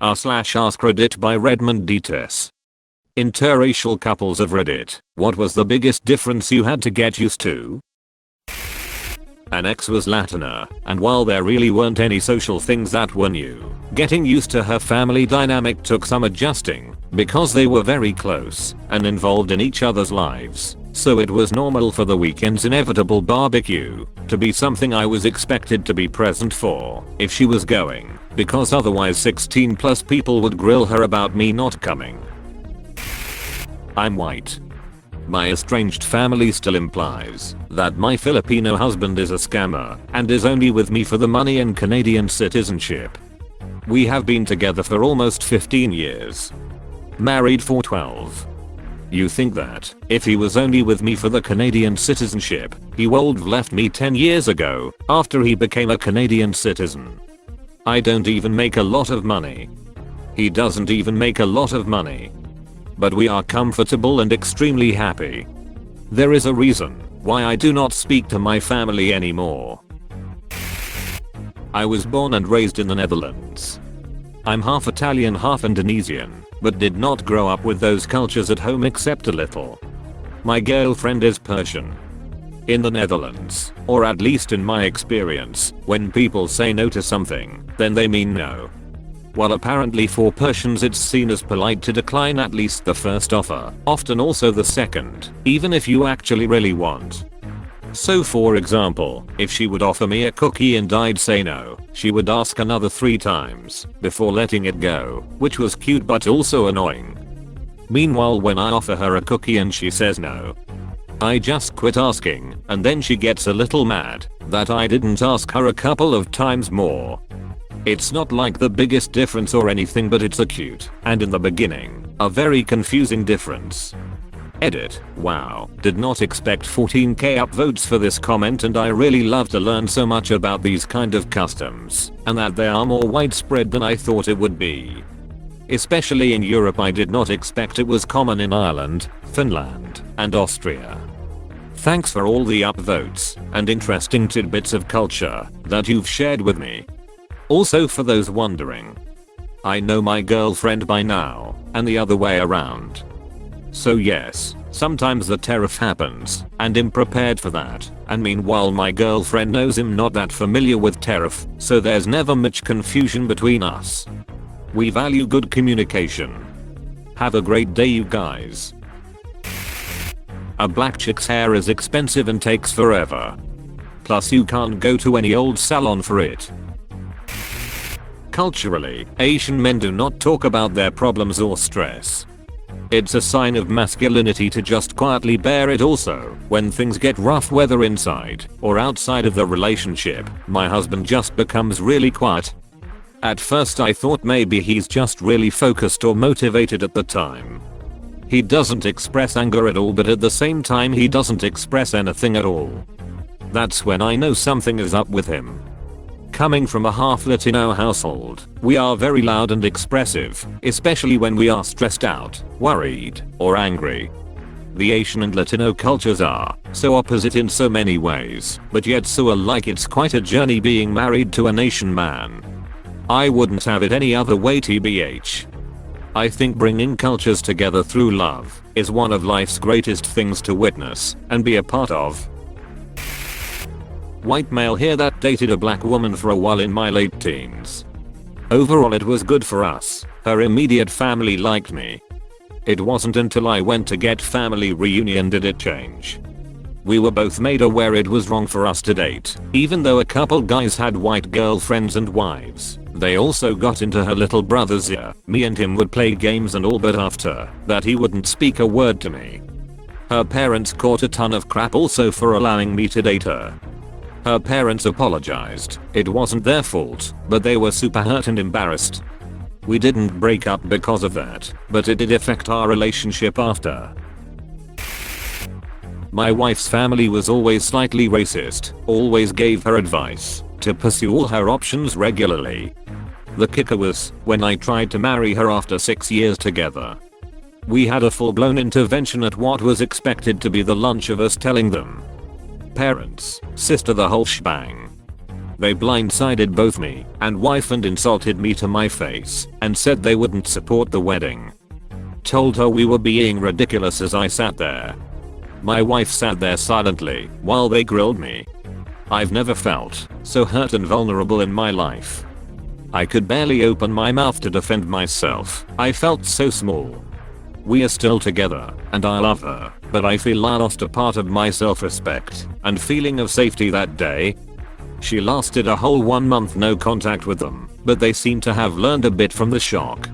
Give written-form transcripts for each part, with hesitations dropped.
r/AskReddit by Redmond Dtes. Interracial couples of Reddit. What was the biggest difference you had to get used to? An ex was Latina, and while there really weren't any social things that were new, getting used to her family dynamic took some adjusting, because they were very close and involved in each other's lives, so it was normal for the weekend's inevitable barbecue to be something I was expected to be present for if she was going, because otherwise 16 plus people would grill her about me not coming. I'm white. My estranged family still implies that my Filipino husband is a scammer and is only with me for the money and Canadian citizenship. We have been together for almost 15 years. Married for 12. You think that if he was only with me for the Canadian citizenship, he would have left me 10 years ago after he became a Canadian citizen. I don't even make a lot of money. He doesn't even make a lot of money. But we are comfortable and extremely happy. There is a reason why I do not speak to my family anymore. I was born and raised in the Netherlands. I'm half Italian, half Indonesian, but did not grow up with those cultures at home except a little. My girlfriend is Persian. In the Netherlands, or at least in my experience, when people say no to something, then they mean no. While apparently for Persians it's seen as polite to decline at least the first offer, often also the second, even if you actually really want. So for example, if she would offer me a cookie and I'd say no, she would ask another 3 times before letting it go, which was cute but also annoying. Meanwhile, when I offer her a cookie and she says no, I just quit asking, and then she gets a little mad that I didn't ask her a couple of times more. It's not like the biggest difference or anything, but it's a cute, and in the beginning, a very confusing difference. Edit. Wow, did not expect 14k upvotes for this comment, and I really love to learn so much about these kind of customs, and that they are more widespread than I thought it would be. Especially in Europe. I did not expect it was common in Ireland, Finland, and Austria. Thanks for all the upvotes and interesting tidbits of culture that you've shared with me. Also, for those wondering, I know my girlfriend by now, and the other way around. So yes, sometimes the tariff happens, and I'm prepared for that, and meanwhile my girlfriend knows I'm not that familiar with tariff, so there's never much confusion between us. We value good communication. Have a great day, you guys. A black chick's hair is expensive and takes forever. Plus you can't go to any old salon for it. Culturally, Asian men do not talk about their problems or stress. It's a sign of masculinity to just quietly bear it. Also, when things get rough, whether inside or outside of the relationship, my husband just becomes really quiet. At first I thought maybe he's just really focused or motivated at the time. He doesn't express anger at all, but at the same time he doesn't express anything at all. That's when I know something is up with him. Coming from a half Latino household, we are very loud and expressive, especially when we are stressed out, worried, or angry. The Asian and Latino cultures are so opposite in so many ways, but yet so alike. It's quite a journey being married to an Asian man. I wouldn't have it any other way, tbh. I think bringing cultures together through love is one of life's greatest things to witness and be a part of. White male here that dated a black woman for a while in my late teens. Overall it was good for us. Her immediate family liked me. It wasn't until I went to get family reunion did it change. We were both made aware it was wrong for us to date, even though a couple guys had white girlfriends and wives. They also got into her little brother's ear. Me and him would play games and all, but after that he wouldn't speak a word to me. Her parents caught a ton of crap also for allowing me to date her. Her parents apologized. It wasn't their fault, but they were super hurt and embarrassed. We didn't break up because of that, but it did affect our relationship after. My wife's family was always slightly racist, always gave her advice to pursue all her options regularly. The kicker was when I tried to marry her after 6 years together. We had a full-blown intervention at what was expected to be the lunch of us telling them, parents, sister, the whole shebang. They blindsided both me and wife and insulted me to my face and said they wouldn't support the wedding. Told her we were being ridiculous as I sat there. My wife sat there silently while they grilled me. I've never felt so hurt and vulnerable in my life. I could barely open my mouth to defend myself. I felt so small. We are still together and I love her, but I feel I lost a part of my self-respect and feeling of safety that day. She lasted a whole 1 month no contact with them, but they seem to have learned a bit from the shock.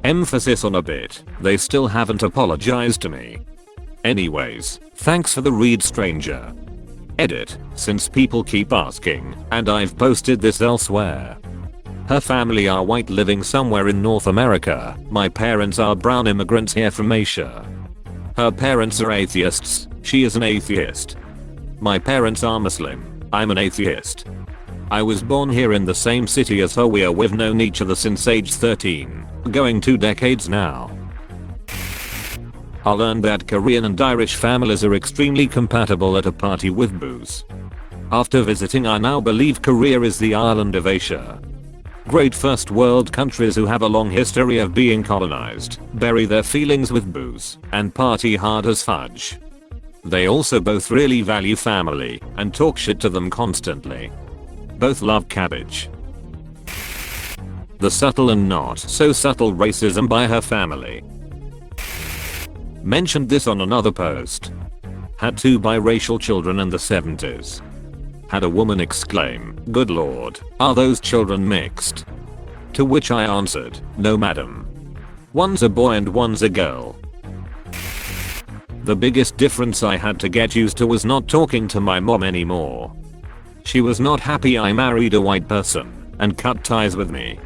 Emphasis on a bit, they still haven't apologized to me. Anyways, thanks for the read, stranger. Edit, since people keep asking, and I've posted this elsewhere. Her family are white living somewhere in North America. My parents are brown immigrants here from Asia. Her parents are atheists. She is an atheist. My parents are Muslim. I'm an atheist. I was born here in the same city as her. We've known each other since age 13, going 2 decades now. I learned that Korean and Irish families are extremely compatible at a party with booze. After visiting, I now believe Korea is the island of Asia. Great first world countries who have a long history of being colonized bury their feelings with booze and party hard as fudge. They also both really value family and talk shit to them constantly. Both love cabbage. The subtle and not so subtle racism by her family. Mentioned this on another post. Had 2 biracial children in the 70s. Had a woman exclaim, "Good lord, are those children mixed?" To which I answered, "No madam. One's a boy and one's a girl." The biggest difference I had to get used to was not talking to my mom anymore. She was not happy I married a white person and cut ties with me.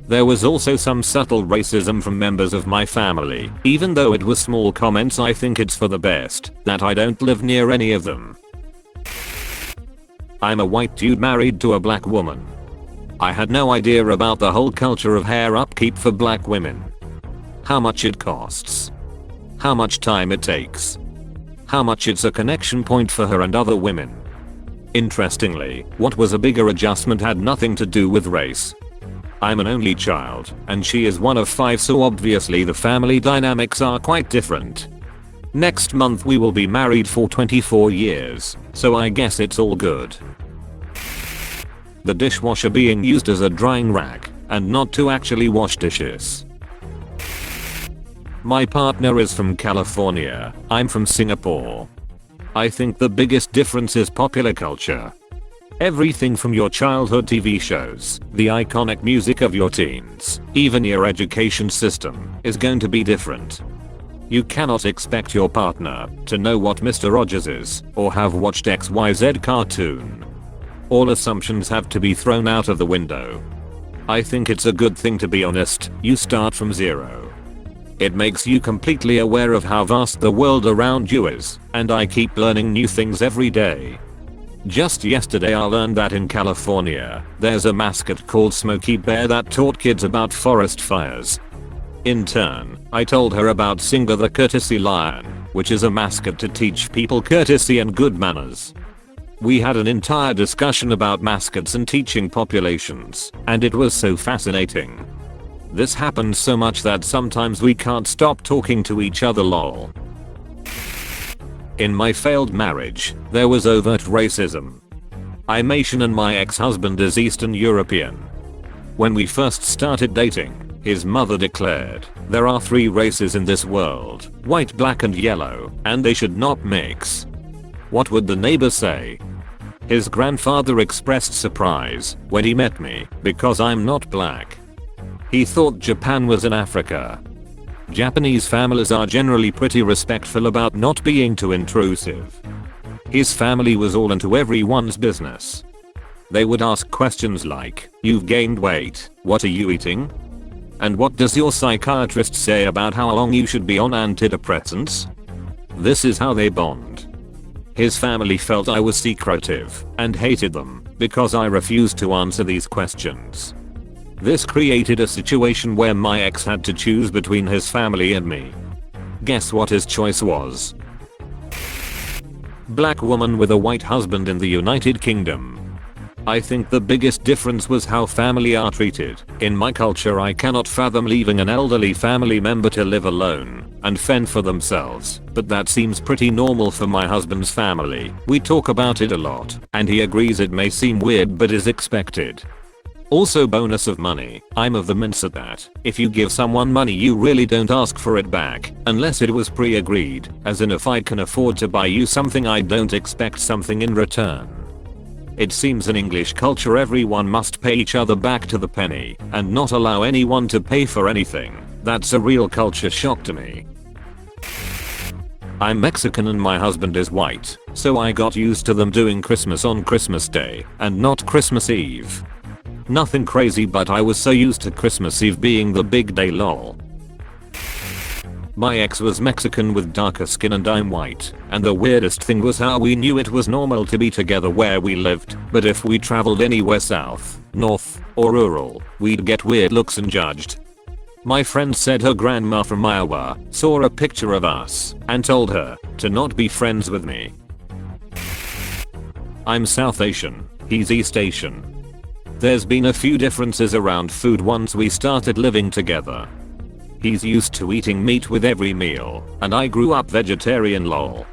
There was also some subtle racism from members of my family. Even though it was small comments, I think it's for the best that I don't live near any of them. I'm a white dude married to a black woman. I had no idea about the whole culture of hair upkeep for black women. How much it costs. How much time it takes. How much it's a connection point for her and other women. Interestingly, what was a bigger adjustment had nothing to do with race. I'm an only child, and she is one of 5, so obviously the family dynamics are quite different. Next month we will be married for 24 years, so I guess it's all good. The dishwasher being used as a drying rack, and not to actually wash dishes. My partner is from California, I'm from Singapore. I think the biggest difference is popular culture. Everything from your childhood TV shows, the iconic music of your teens, even your education system, is going to be different. You cannot expect your partner to know what Mr. Rogers is, or have watched XYZ cartoon. All assumptions have to be thrown out of the window. I think it's a good thing to be honest. You start from zero. It makes you completely aware of how vast the world around you is, and I keep learning new things every day. Just yesterday I learned that in California, there's a mascot called Smokey Bear that taught kids about forest fires. In turn, I told her about Singer the courtesy lion, which is a mascot to teach people courtesy and good manners. We had an entire discussion about mascots and teaching populations, and it was so fascinating. This happens so much that sometimes we can't stop talking to each other, lol. In my failed marriage, there was overt racism. I'm Asian and my ex-husband is Eastern European. When we first started dating, his mother declared, "There are 3 races in this world, white, black and yellow, and they should not mix." What would the neighbors say? His grandfather expressed surprise when he met me because I'm not black. He thought Japan was in Africa. Japanese families are generally pretty respectful about not being too intrusive. His family was all into everyone's business. They would ask questions like, "You've gained weight, what are you eating? And what does your psychiatrist say about how long you should be on antidepressants?" This is how they bond. His family felt I was secretive and hated them because I refused to answer these questions. This created a situation where my ex had to choose between his family and me. Guess what his choice was? Black woman with a white husband in the United Kingdom. I think the biggest difference was how family are treated. In my culture I cannot fathom leaving an elderly family member to live alone and fend for themselves, but that seems pretty normal for my husband's family. We talk about it a lot, and he agrees it may seem weird but is expected. Also, bonus of money. I'm of the mindset that if you give someone money you really don't ask for it back unless it was pre-agreed, as in if I can afford to buy you something I don't expect something in return. It seems in English culture everyone must pay each other back to the penny and not allow anyone to pay for anything. That's a real culture shock to me. I'm Mexican and my husband is white, so I got used to them doing Christmas on Christmas Day and not Christmas Eve. Nothing crazy, but I was so used to Christmas Eve being the big day lol. My ex was Mexican with darker skin and I'm white, and the weirdest thing was how we knew it was normal to be together where we lived, but if we traveled anywhere south, north, or rural, we'd get weird looks and judged. My friend said her grandma from Iowa saw a picture of us and told her to not be friends with me. I'm South Asian, he's East Asian. There's been a few differences around food once we started living together. He's used to eating meat with every meal, and I grew up vegetarian lol.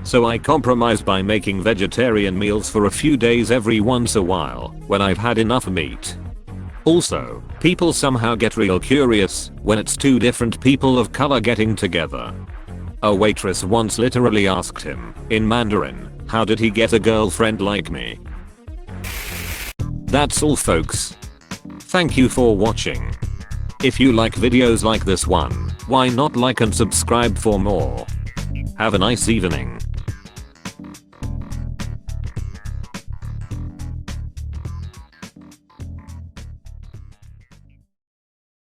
So I compromised by making vegetarian meals for a few days every once a while when I've had enough meat. Also, people somehow get real curious when it's two different people of color getting together. A waitress once literally asked him, in Mandarin, how did he get a girlfriend like me? That's all folks. Thank you for watching. If you like videos like this one, why not like and subscribe for more? Have a nice evening.